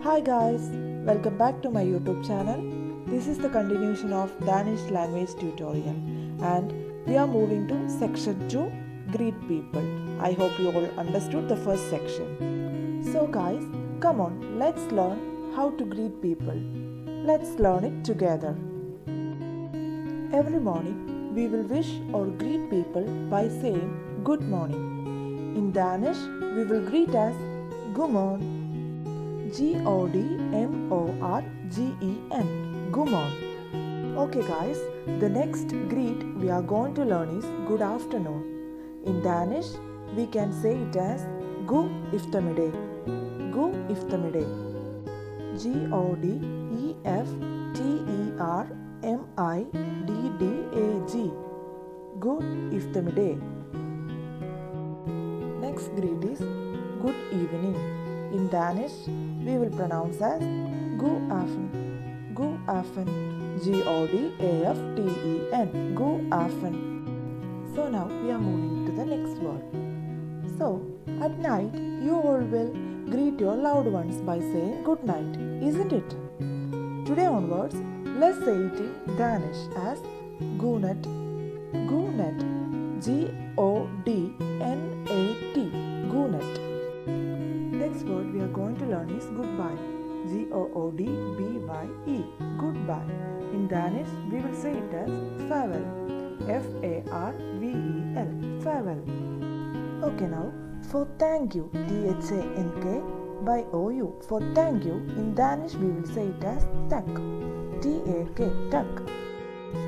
Hi guys, welcome back to my YouTube channel. This is the continuation of Danish language tutorial and we are moving to section 2, greet people. I hope you all understood the first section. So guys, come on, let's learn how to greet people. Let's learn it together. Every morning, we will wish or greet people by saying good morning. In Danish, we will greet as God morgen. Godmorgen. God morgen. Okay guys, the next greet we are going to learn is good afternoon. In Danish, we can say it as God eftermiddag. God eftermiddag. Godeftermiddag. Good eftermiddag. Next greet is good evening. In Danish, we will pronounce as God aften. God aften. Godaften. God aften. So now we are moving to the next word. So at night, you all will greet your loved ones by saying good night, isn't it? Today onwards, let's say it in Danish as Godnat. Godnat. Godnat. Godnat. Next word we are going to learn is goodbye. Goodbye. Goodbye. In Danish, we will say it as farewell. Farvel. Farewell. Okay, now for thank you, thank by ou. For thank you, in Danish we will say it as tak. Tak.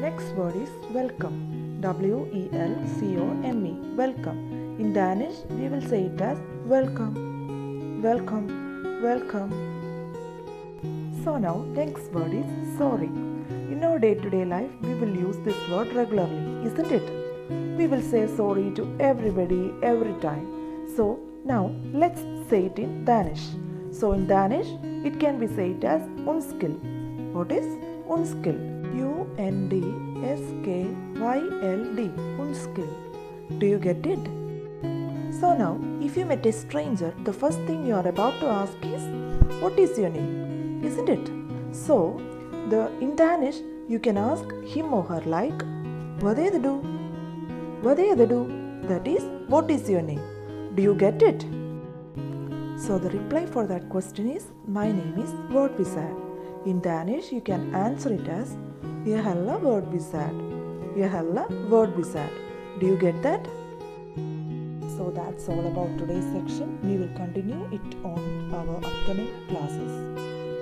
Next word is welcome. Welcome. Welcome. In Danish, we will say it as welcome. Welcome. So now next word is sorry. In our day-to-day life, we will use this word regularly, isn't it? We will say sorry to everybody every time. So now let's say it in Danish. So in Danish, it can be said as undskyld. What is undskyld? Undskyldt. Undskyld. Do you get it? So now, if you met a stranger, the first thing you are about to ask is, what is your name? Isn't it? So, in Danish, you can ask him or her like, Vad heter du? That is, what is your name? Do you get it? So the reply for that question is, my name is Wordbizad. In Danish, you can answer it as, Jeg hedder Wordbizad. Do you get that? So that's all about today's section. We will continue it on our upcoming classes.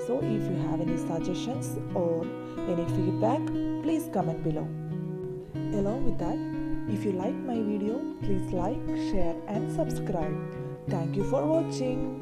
So if you have any suggestions or any feedback, please comment below. Along with that, if you like my video, please like, share and subscribe. Thank you for watching.